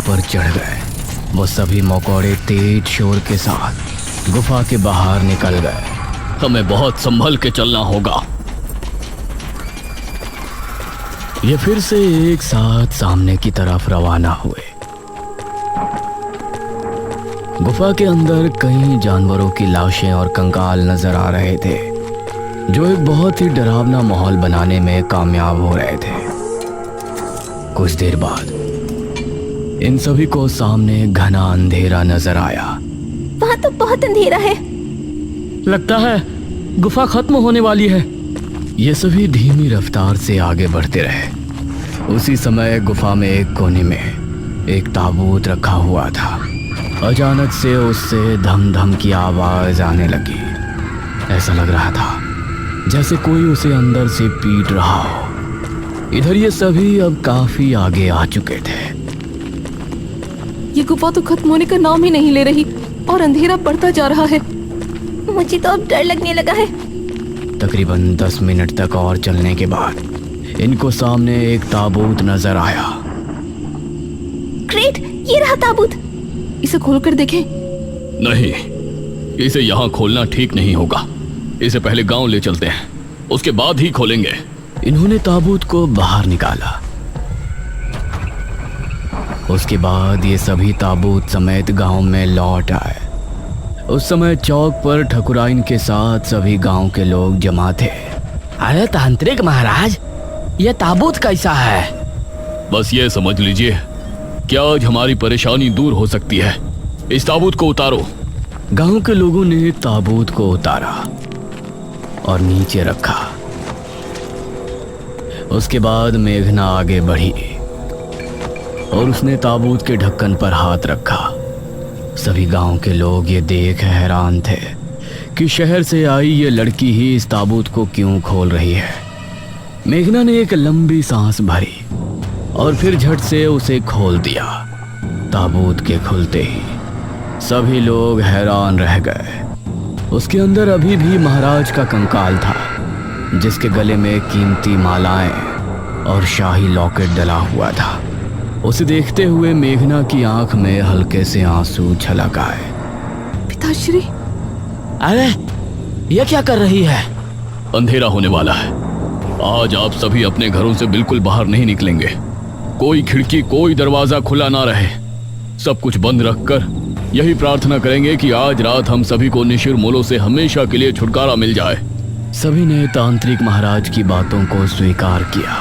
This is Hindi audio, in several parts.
पर चढ़ गए। वो सभी मकोड़े तेज शोर के साथ गुफा के बाहर निकल गए। हमें बहुत संभल के चलना होगा। ये फिर से एक साथ सामने की तरफ रवाना हुए। गुफा के अंदर कई जानवरों की लाशें और कंकाल नजर आ रहे थे, जो एक बहुत ही डरावना माहौल बनाने में कामयाब हो रहे थे। कुछ देर बाद इन सभी को सामने घना अंधेरा नजर आया। वहाँ तो बहुत अंधेरा है। लगता है गुफा खत्म होने वाली है। ये सभी धीमी रफ्तार से आगे बढ़ते रहे। उसी समय गुफा में एक कोने में एक ताबूत रखा हुआ था। अचानक से उससे धम धम की आवाज आने लगी। ऐसा लग रहा था जैसे कोई उसे अंदर से पीट रहा हो। इधर ये सभी अब काफी आगे आ चुके थे। ये गुफा तो खत्म होने का नाम ही नहीं ले रही और अंधेरा बढ़ता जा रहा है। मुझे तो अब डर लगने लगा है। तकरीबन 10 मिनट तक और चलने के बाद इनको सामने एक ताबूत नजर आया। ग्रेट, ये रहा ताबूत। इसे खोलकर देखें। नहीं, इसे यहाँ खोलना ठीक नहीं होगा। इसे पहले गांव ले चलते हैं, उसके बाद ही खोलेंगे। इन्होंने ताबूत को बाहर निकाला। उसके बाद ये सभी ताबूत समेत गांव में लौट आए। उस समय चौक पर ठकुराइन के साथ सभी गांव के लोग जमा थे। अरे तांत्रिक महाराज, ये ताबूत कैसा है? बस ये समझ लीजिए कि आज हमारी परेशानी दूर हो सकती है। इस ताबूत को उतारो। गांव के लोगों ने ताबूत को उतारा और नीचे रखा। उसके बाद मेघना आगे बढ़ी और उसने ताबूत के ढक्कन पर हाथ रखा। सभी गांव के लोग ये देख हैरान थे कि शहर से आई ये लड़की ही इस ताबूत को क्यों खोल रही है। मेघना ने एक लंबी सांस भरी और फिर झट से उसे खोल दिया। ताबूत के खुलते ही सभी लोग हैरान रह गए। उसके अंदर अभी भी महाराज का कंकाल था, जिसके गले में कीमती मालाएं और शाही लॉकेट डला हुआ था। उसे देखते हुए मेघना की आंख में हल्के से आंसू छलक आए। पिताश्री, अरे ये क्या कर रही है? अंधेरा होने वाला है। आज आप सभी अपने घरों से बिल्कुल बाहर नहीं निकलेंगे। कोई खिड़की, कोई दरवाजा खुला ना रहे। सब कुछ बंद रखकर यही प्रार्थना करेंगे कि आज रात हम सभी को निशिर मोलों से हमेशा के लिए छुटकारा मिल जाए। सभी ने तांत्रिक महाराज की बातों को स्वीकार किया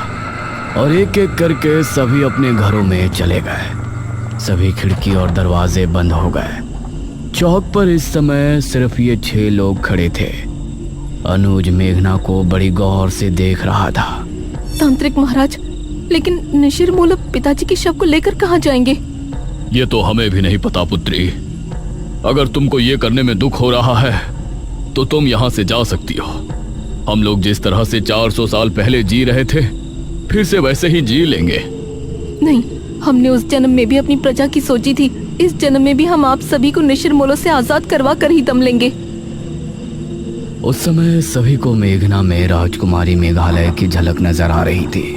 और एक एक करके सभी अपने घरों में चले गए। सभी खिड़की और दरवाजे बंद हो गए। चौक पर इस समय सिर्फ ये 6 लोग खड़े थे। अनुज मेघना को बड़ी गौर से देख रहा था। तांत्रिक महाराज, लेकिन निशिर मोलो पिताजी के शव को लेकर कहाँ जाएंगे? ये तो हमें भी नहीं पता पुत्री। अगर तुमको ये करने में दुख हो रहा है तो तुम यहाँ से जा सकती हो। हम लोग जिस तरह से 400 साल पहले जी रहे थे, फिर से वैसे ही जी लेंगे। नहीं, हमने उस जन्म में भी अपनी प्रजा की सोची थी। इस जन्म में भी हम आप सभी को निशिर मोलो से आजाद करवा कर ही दम लेंगे। उस समय सभी को मेघना में राजकुमारी मेघालय की झलक नजर आ रही थी।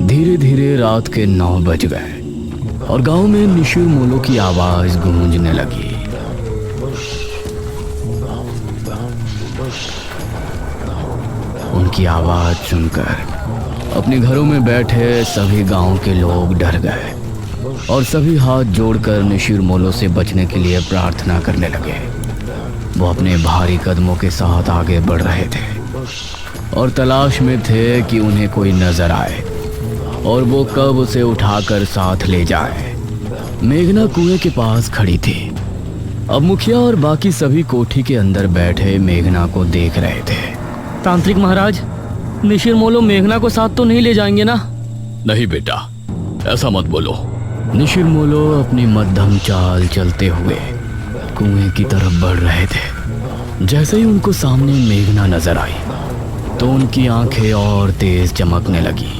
धीरे धीरे रात के 9 बज गए और गांव में निशिर मोलो की आवाज गूंजने लगी। उनकी आवाज सुनकर अपने घरों में बैठे सभी गांव के लोग डर गए और सभी हाथ जोड़कर निशिर मोलो से बचने के लिए प्रार्थना करने लगे। वो अपने भारी कदमों के साथ आगे बढ़ रहे थे और तलाश में थे कि उन्हें कोई नजर आए और वो कब उसे उठाकर साथ ले जाए। मेघना कुएं के पास खड़ी थी। अब मुखिया और बाकी सभी कोठी के अंदर बैठे मेघना को देख रहे थे। तांत्रिक महाराज, निशिर मोलो मेघना को साथ तो नहीं ले जाएंगे ना? नहीं बेटा, ऐसा मत बोलो। निशिर मोलो अपनी मध्यम चाल चलते हुए कुएं की तरफ बढ़ रहे थे। जैसे ही उनको सामने मेघना नजर आई तो उनकी आंखें और तेज चमकने लगी।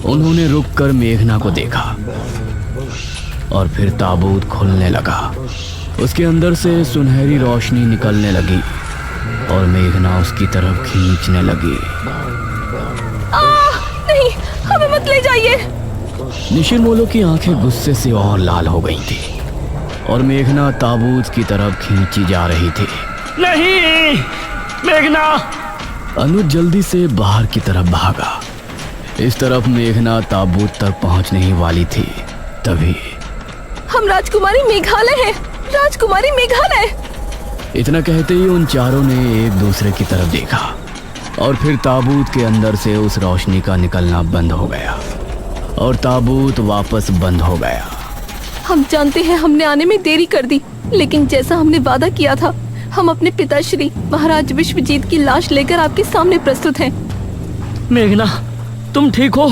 उन्होंने रुककर मेघना को देखा और फिर ताबूत खुलने लगा। उसके अंदर से सुनहरी रोशनी निकलने लगी और मेघना उसकी तरफ खींचने लगी। नहीं, हमें मत ले जाइए। निशिर मोलो की आंखें गुस्से से और लाल हो गई थी और मेघना ताबूत की तरफ खींची जा रही थी। नहीं मेघना। अनुज जल्दी से बाहर की तरफ भागा। इस तरफ मेघना ताबूत तक पहुंचने ही वाली थी, तभी हम राजकुमारी मेघालय हैं, राजकुमारी मेघालय। इतना कहते ही उन चारों ने एक दूसरे की तरफ देखा और फिर ताबूत के अंदर से उस रोशनी का निकलना बंद हो गया और ताबूत वापस बंद हो गया। हम जानते हैं हमने आने में देरी कर दी, लेकिन जैसा हमने वादा किया था, हम अपने पिताश्री महाराज विश्वजीत की लाश लेकर आपके सामने प्रस्तुत हैं। मेघना तुम ठीक हो?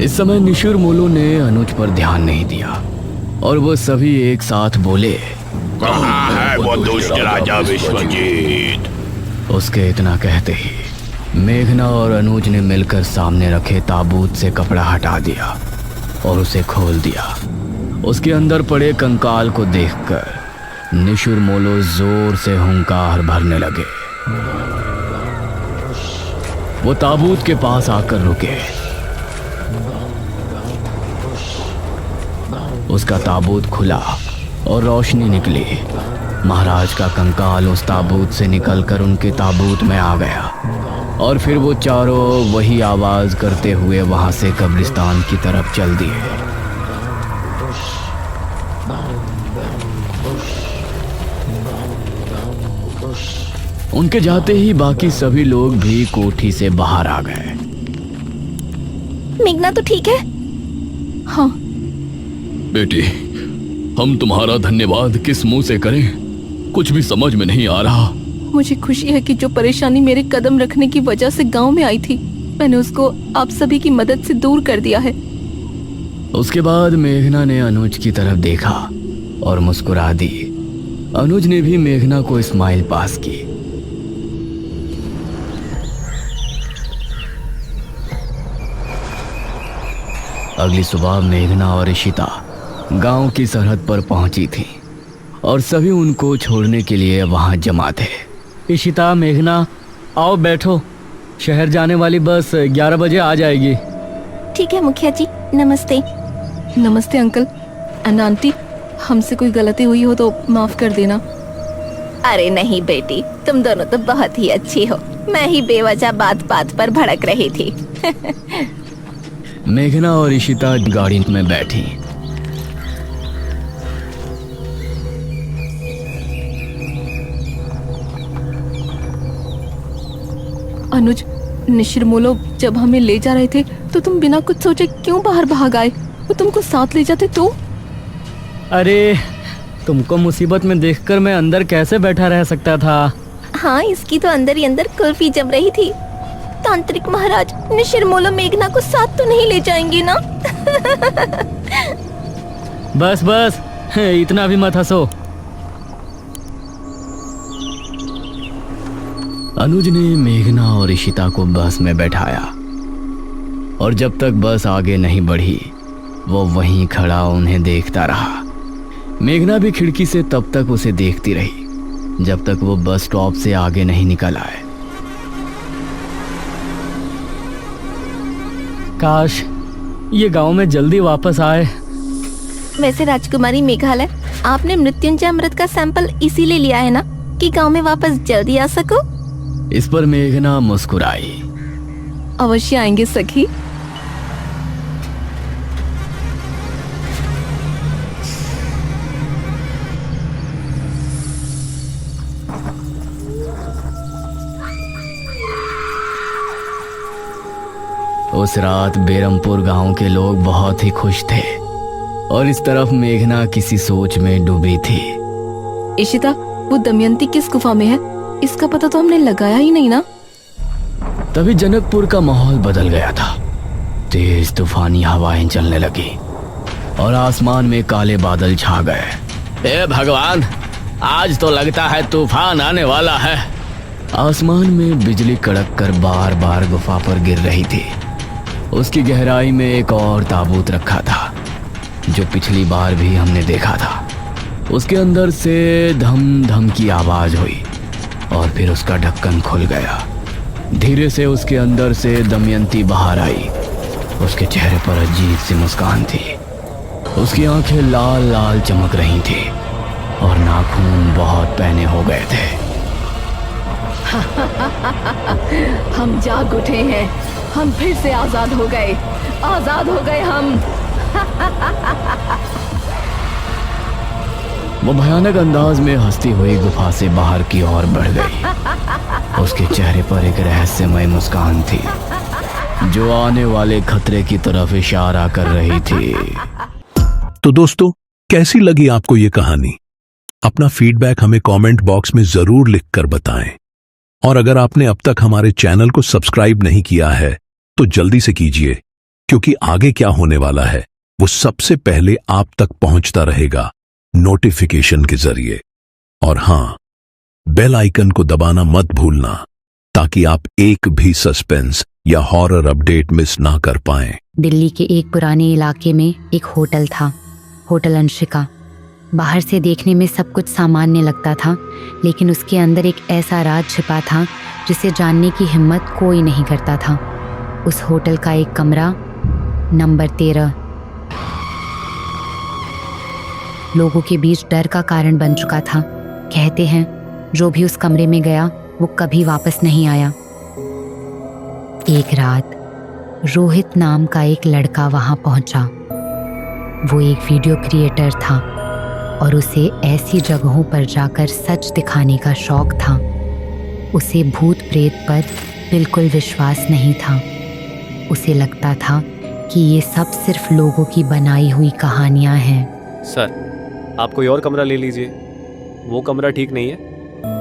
इस समय निशिर मोलो ने अनुज पर ध्यान नहीं दिया और वो सभी एक साथ बोले, कहाँ है वो दुष्ट राजा विश्वजीत? उसके इतना कहते ही मेघना और अनुज ने मिलकर सामने रखे ताबूत से कपड़ा हटा दिया और उसे खोल दिया। उसके अंदर पड़े कंकाल को देखकर निशिर मोलो जोर से हुंकार भरने लगे। वो ताबूत के पास आकर रुके। उसका ताबूत खुला और रोशनी निकली। महाराज का कंकाल उस ताबूत से निकलकर उनके ताबूत में आ गया और फिर वो चारों वही आवाज करते हुए वहां से कब्रिस्तान की तरफ चल दिए। उनके जाते ही बाकी सभी लोग भी कोठी से बाहर आ गए। मेघना तो ठीक है? हाँ। बेटी, हम तुम्हारा धन्यवाद किस मुंह से करें, कुछ भी समझ में नहीं आ रहा। मुझे खुशी है कि जो परेशानी मेरे कदम रखने की वजह से गांव में आई थी, मैंने उसको आप सभी की मदद से दूर कर दिया है। उसके बाद मेघना ने अनुज की तरफ देखा और मुस्कुरा दी। अनुज ने भी मेघना को स्माइल पास की। अगली सुबह मेघना और इशिता गांव की सरहद पर पहुंची थी और सभी उनको छोड़ने के लिए वहां जमा थे। इशिता, मेघना, आओ बैठो। शहर जाने वाली बस 11 बजे आ जाएगी। ठीक है मुखिया जी, नमस्ते। नमस्ते अंकल एंड आंटी, हमसे कोई गलती हुई हो तो माफ कर देना। अरे नहीं बेटी, तुम दोनों तो बहुत ही अच्छी हो। मैं ही बेवजह बात बात पर भड़क रही थी। मेघना और इशिता गाड़ी में बैठी। अनुज, निशिर मोलो जब हमें ले जा रहे थे तो तुम बिना कुछ सोचे क्यों बाहर भाग आए? वो तुमको साथ ले जाते तो? अरे तुमको मुसीबत में देखकर मैं अंदर कैसे बैठा रह सकता था? हाँ, इसकी तो अंदर ही अंदर कुल्फी जम रही थी। तांत्रिक महाराज, निशिर मोलो मेघना को साथ तो नहीं ले जाएंगे ना? बस बस, इतना भी मत हंसो। अनुज ने मेघना और इशिता को बस में बैठाया और जब तक बस आगे नहीं बढ़ी वो वहीं खड़ा उन्हें देखता रहा। मेघना भी खिड़की से तब तक उसे देखती रही जब तक वो बस स्टॉप से आगे नहीं निकल आए। काश ये गांव में जल्दी वापस आए। वैसे राजकुमारी मेघालय, आपने मृत्युंजय अमृत का सैंपल इसीलिए लिया है ना कि गांव में वापस जल्दी आ सको? इस पर मेघना मुस्कुराई। अवश्य आएंगे सखी। उस रात बेरमपुर गांव के लोग बहुत ही खुश थे और इस तरफ मेघना किसी सोच में डूबी थी। इशिता, वो दमयंती किस गुफा में है? इसका पता तो हमने लगाया ही नहीं ना। तभी जनकपुर का माहौल बदल गया था। तेज तूफानी हवाएं चलने लगी और आसमान में काले बादल छा गए। हे भगवान, आज तो लगता है तूफान आने वाला है। आसमान में बिजली कड़क कर बार बार गुफा पर गिर रही थी। उसकी गहराई में एक और ताबूत रखा था जो पिछली बार भी हमने देखा था। उसके अंदर से धम धम की आवाज हुई और फिर उसका ढक्कन खुल गया। धीरे से उसके अंदर से दमयंती बाहर आई उसके चेहरे पर अजीब सी मुस्कान थी। उसकी आंखें लाल लाल चमक रही थी और नाखून बहुत पैने हो गए थे। हम जाग उठे हैं, हम फिर से आजाद हो गए हम। वो भयानक अंदाज में हंसती हुई गुफा से बाहर की ओर बढ़ गई। उसके चेहरे पर एक रहस्यमय मुस्कान थी जो आने वाले खतरे की तरफ इशारा कर रही थी। तो दोस्तों, कैसी लगी आपको ये कहानी? अपना फीडबैक हमें कमेंट बॉक्स में जरूर लिखकर बताएं। और अगर आपने अब तक हमारे चैनल को सब्सक्राइब नहीं किया है तो जल्दी से कीजिए, क्योंकि आगे क्या होने वाला है वो सबसे पहले आप तक पहुंचता रहेगा नोटिफिकेशन के जरिए। और हां, बेल आइकन को दबाना मत भूलना ताकि आप एक भी सस्पेंस या हॉरर अपडेट मिस ना कर पाएं। दिल्ली के एक पुराने इलाके में एक होटल था, होटल अंशिका। बाहर से देखने में सब कुछ सामान्य लगता था, लेकिन उसके अंदर एक ऐसा राज छिपा था जिसे जानने की हिम्मत कोई नहीं करता था। उस होटल का एक कमरा नंबर 13 लोगों के बीच डर का कारण बन चुका था। कहते हैं जो भी उस कमरे में गया वो कभी वापस नहीं आया। एक रात रोहित नाम का एक लड़का वहां पहुंचा। वो एक वीडियो क्रिएटर था और उसे ऐसी जगहों पर जाकर सच दिखाने का शौक था। उसे भूत प्रेत पर बिल्कुल विश्वास नहीं था। उसे लगता था कि ये सब सिर्फ लोगों की बनाई हुई कहानियां हैं। सर, आप कोई और कमरा ले लीजिए। वो कमरा ठीक नहीं है।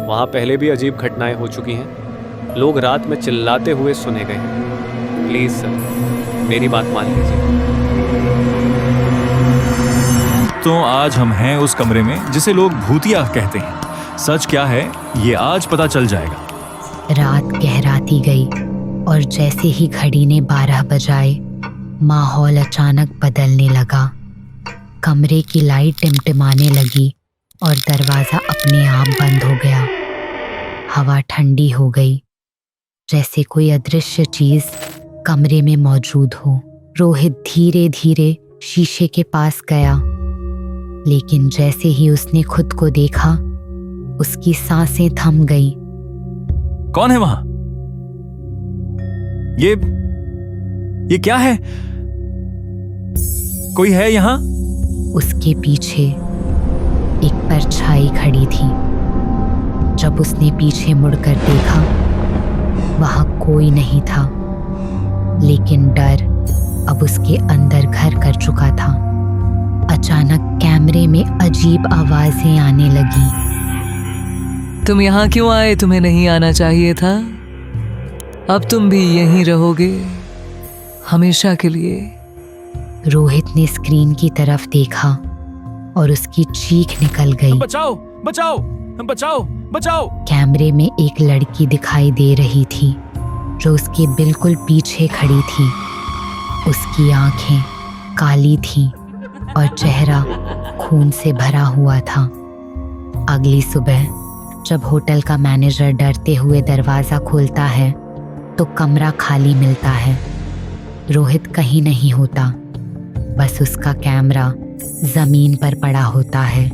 वहाँ पहले भी अजीब घटनाएं हो चुकी हैं। लोग रात में चिल्लाते हुए सुने गए हैं। प्लीज़ सर, मेरी बात मान लीजिए। तो आज हम हैं उस कमरे में जिसे लोग भूतिया कहते हैं। सच क्या है ये आज पता चल जाएगा। रात गहराती गई और जैसे ही घड़ी ने 12 बजाए, माहौल अचानक बदलने लगा। कमरे की लाइट टिमटिमाने लगी और दरवाज़ा अपने आप बंद हो गया। हवा ठंडी हो गई, जैसे कोई अदृश्य चीज़ कमरे में मौजूद हो। रोहित धीरे धीरे शीशे के पास गया, लेकिन जैसे ही उसने खुद को देखा, उसकी सांसें थम गई। कौन है वहां? ये क्या है? कोई है यहां? उसके पीछे एक परछाई खड़ी थी। जब उसने पीछे मुड़कर देखा, वहां कोई नहीं था, लेकिन डर अब उसके अंदर घर कर चुका था। अचानक कैमरे में अजीब आवाजें आने लगी। तुम यहाँ क्यों आए? तुम्हें नहीं आना चाहिए था। अब तुम भी यहीं रहोगे हमेशा के लिए। रोहित ने स्क्रीन की तरफ देखा और उसकी चीख निकल गई। बचाओ बचाओ बचाओ बचाओ! कैमरे में एक लड़की दिखाई दे रही थी जो उसके बिल्कुल पीछे खड़ी थी। उसकी आंखें काली थीं और चेहरा खून से भरा हुआ था। अगली सुबह जब होटल का मैनेजर डरते हुए दरवाज़ा खोलता है तो कमरा खाली मिलता है। रोहित कहीं नहीं होता, बस उसका कैमरा ज़मीन पर पड़ा होता है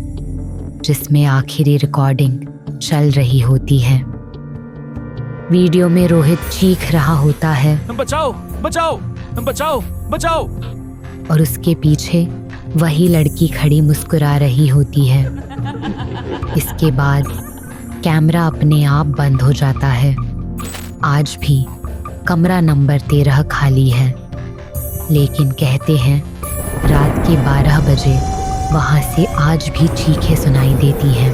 जिसमें आखिरी रिकॉर्डिंग चल रही होती है। वीडियो में रोहित चीख रहा होता है, बचाओ बचाओ बचाओ बचाओ! और उसके पीछे वही लड़की खड़ी मुस्कुरा रही होती है। इसके बाद कैमरा अपने आप बंद हो जाता है। आज भी कमरा नंबर 13 खाली है, लेकिन कहते हैं रात के 12 बजे वहाँ से आज भी चीखें सुनाई देती हैं।